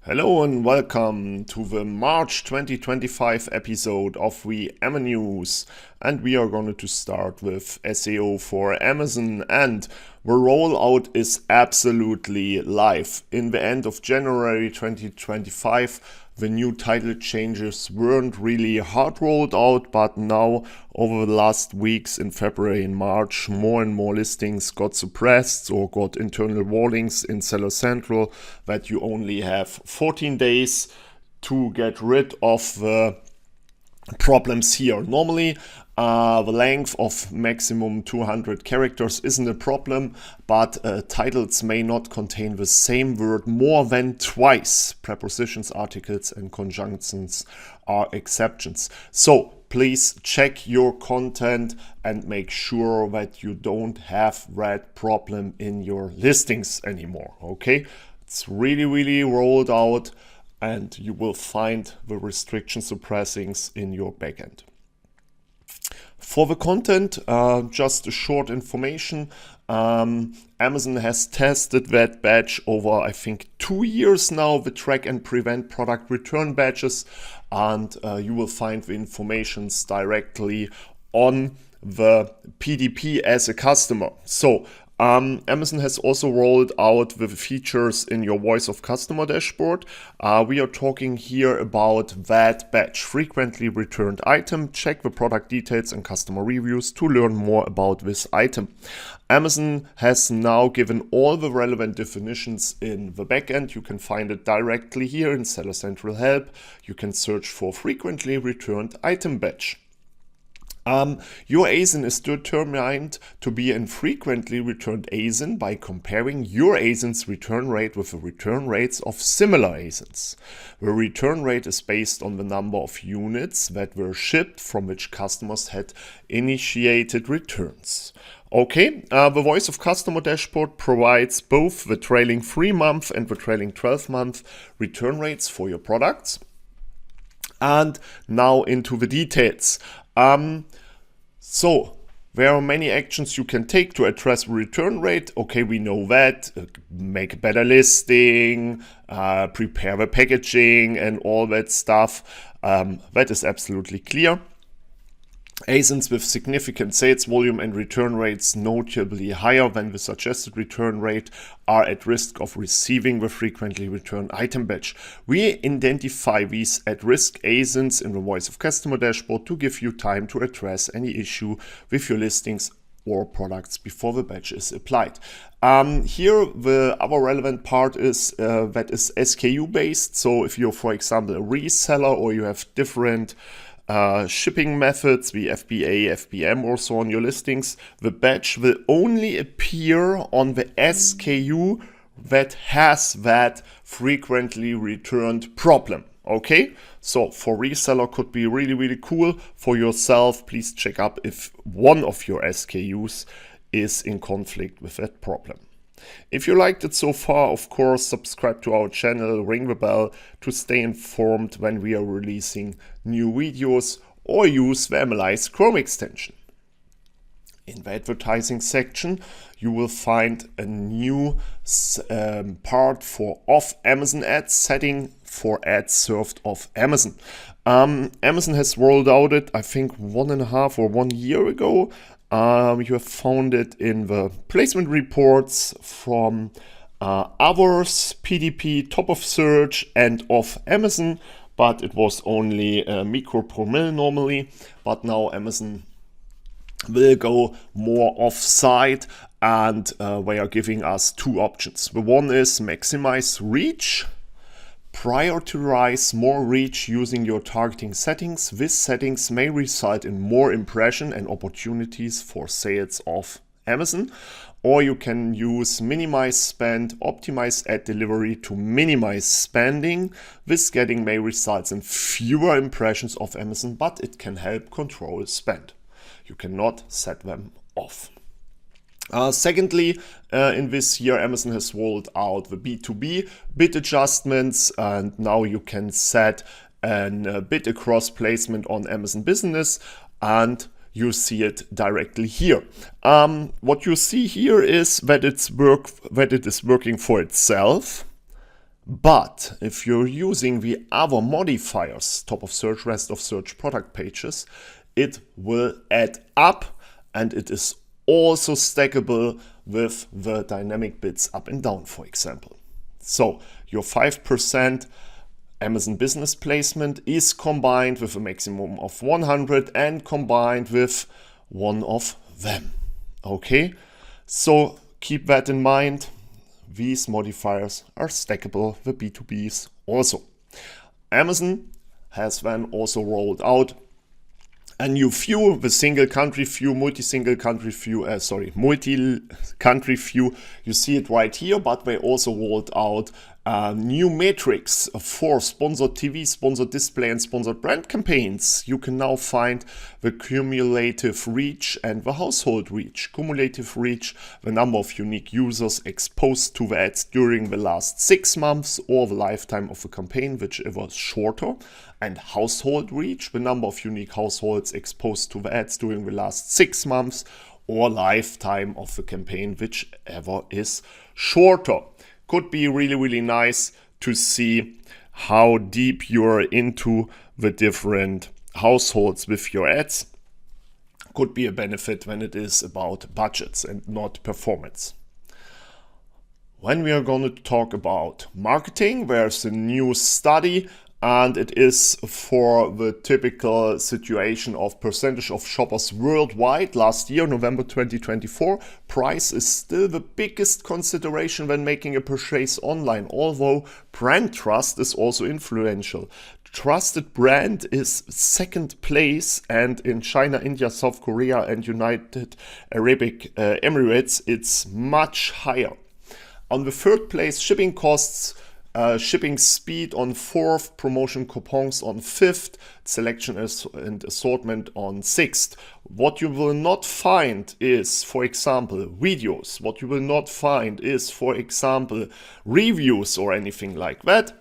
Hello and welcome to the March 2025 episode of the AMAnews, and we are going to start with SEO for Amazon, and the rollout is absolutely live. In the end of January 2025, the new title changes weren't really hard rolled out, but now over the last weeks in February and March, more and more listings got suppressed or got internal warnings in Seller Central that you only have 14 days to get rid of the problems here. Normally, the length of maximum 200 characters isn't a problem, but titles may not contain the same word more than twice. Prepositions, articles, and conjunctions are exceptions. So please check your content and make sure that you don't have that problem in your listings anymore. Okay, it's really rolled out, and you will find the restriction suppressings in your backend. For the content, just a short information. Amazon has tested that badge over, I think, 2 years now, the track and prevent product return badges, and you will find the informations directly on the PDP as a customer. So Amazon has also rolled out the features in your Voice of Customer dashboard. We are talking here about that badge, frequently returned item. Check the product details and customer reviews to learn more about this item. Amazon has now given all the relevant definitions in the backend. You can find it directly here in Seller Central Help. You can search for frequently returned item badge. Your ASIN is determined to be a frequently returned ASIN by comparing your ASIN's return rate with the return rates of similar ASINs. The return rate is based on the number of units that were shipped from which customers had initiated returns. Okay, the Voice of Customer dashboard provides both the trailing 3-month and the trailing 12-month return rates for your products. And now into the details. So there are many actions you can take to address the return rate. Okay, we know that. Make a better listing, prepare the packaging and all that stuff. That is absolutely clear. ASINs with significant sales volume and return rates notably higher than the suggested return rate are at risk of receiving the frequently returned item badge. We identify these at-risk ASINs in the Voice of Customer dashboard to give you time to address any issue with your listings or products before the badge is applied. Here the other relevant part is that is SKU based. So if you're, for example, a reseller or you have different shipping methods, the FBA, FBM or so on your listings, the badge will only appear on the SKU that has that frequently returned problem. Okay, so for reseller could be really cool. For yourself, please check up if one of your SKUs is in conflict with that problem. If you liked it so far, of course, subscribe to our channel, ring the bell to stay informed when we are releasing new videos, or use the AMALYZE Chrome extension. In the advertising section, you will find a new part for off Amazon ads, setting for ads served off Amazon. Amazon has rolled out it, I think, 1.5 or 1 year ago. You have found it in the placement reports from others, PDP, top of search, and off Amazon, but it was only a micro promille normally. But now Amazon will go more off-site, and they are giving us 2 options. The one is maximize reach. Prioritize more reach using your targeting settings. These settings may result in more impression and opportunities for sales of Amazon. Or you can use minimize spend, optimize ad delivery to minimize spending. This getting may result in fewer impressions of Amazon, but it can help control spend. You cannot set them off. Secondly, in this year, Amazon has rolled out the B2B bid adjustments, and now you can set a bid across placement on Amazon Business, and you see it directly here. What you see here is that it is working for itself. But if you're using the other modifiers, top of search, rest of search, product pages, it will add up, and it is also stackable with the dynamic bids up and down, for example. So your 5% Amazon business placement is combined with a maximum of 100 and combined with one of them. Okay, so keep that in mind. These modifiers are stackable with B2Bs also. Amazon has then also rolled out a new view, the single country view, multi-country view. You see it right here, but they also rolled out new metrics for sponsored TV, sponsored display, and sponsored brand campaigns. You can now find the cumulative reach and the household reach. Cumulative reach, the number of unique users exposed to the ads during the last 6 months or the lifetime of the campaign, whichever is shorter. And household reach, the number of unique households exposed to the ads during the last 6 months or lifetime of the campaign, whichever is shorter. Could be really, really nice to see how deep you're into the different households with your ads. Could be a benefit when it is about budgets and not performance. When we are going to talk about marketing, there's a new study, and it is for the typical situation of percentage of shoppers worldwide. Last year, November 2024, price is still the biggest consideration when making a purchase online, although brand trust is also influential. Trusted brand is second place, and in China, India, South Korea, and United Arab Emirates, it's much higher. On the third place, shipping costs, shipping speed on fourth, promotion coupons on fifth, selection and assortment on sixth. What you will not find is, for example, videos. What you will not find is, for example, reviews or anything like that.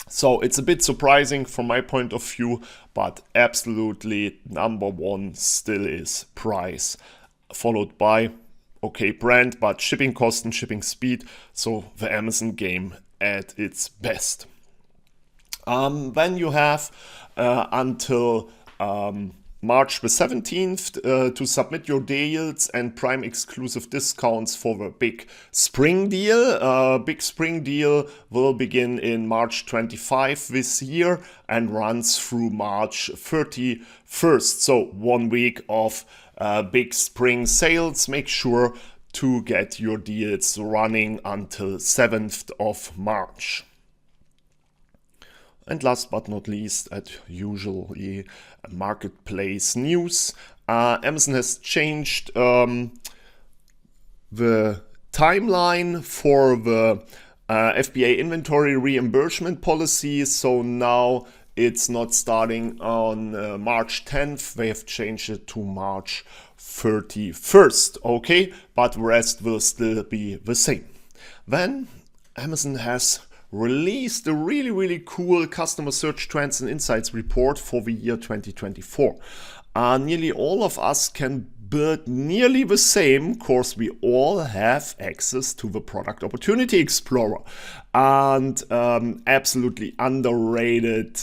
So it's a bit surprising from my point of view, but absolutely number one still is price, followed by, okay, brand, but shipping cost and shipping speed. So the Amazon game at its best. Then you have until March the 17th to submit your deals and Prime exclusive discounts for the big spring deal. Big spring deal will begin in March 25 this year and runs through March 31st. So 1 week of big spring sales. Make sure to get your deals running until 7th of March. And last but not least, as usually, marketplace news. Amazon has changed the timeline for the FBA inventory reimbursement policy. So now it's not starting on March 10th. They have changed it to March 31st. Okay, but the rest will still be the same. Then Amazon has released a really, really cool customer search trends and insights report for the year 2024. Nearly all of us can build nearly the same, of course we all have access to the Product Opportunity Explorer, and absolutely underrated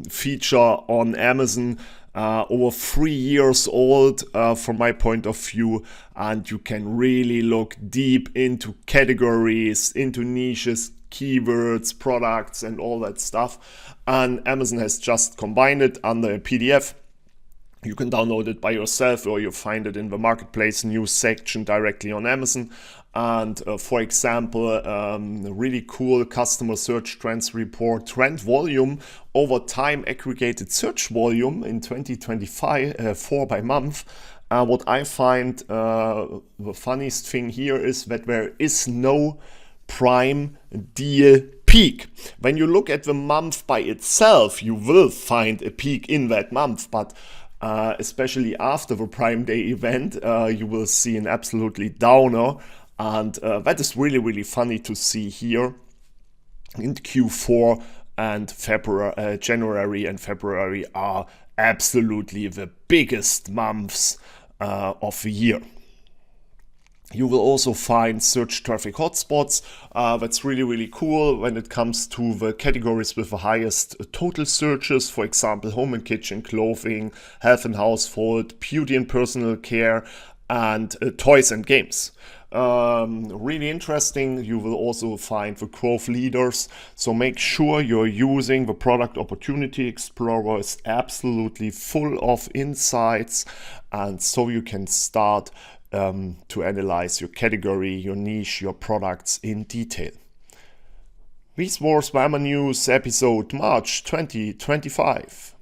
feature on Amazon. Over 3 years old from my point of view, and you can really look deep into categories, into niches, keywords, products, and all that stuff. And Amazon has just combined it under a PDF. You can download it by yourself, or you find it in the marketplace news section directly on Amazon. And for example, a really cool customer search trends report, trend volume over time, aggregated search volume in 2025 by month. What I find the funniest thing here is that there is no Prime deal peak. When you look at the month by itself, you will find a peak in that month, but especially after the Prime Day event, you will see an absolutely downer. And that is really, really funny to see here in Q4 and February. January and February are absolutely the biggest months of the year. You will also find search traffic hotspots. That's really cool when it comes to the categories with the highest total searches. For example, home and kitchen, clothing, health and household, beauty and personal care, and toys and games. Really interesting. You will also find the growth leaders. So make sure you're using the Product Opportunity Explorer. It's absolutely full of insights, and so you can start to analyze your category, your niche, your products in detail. This was the AMAnews episode March 2025.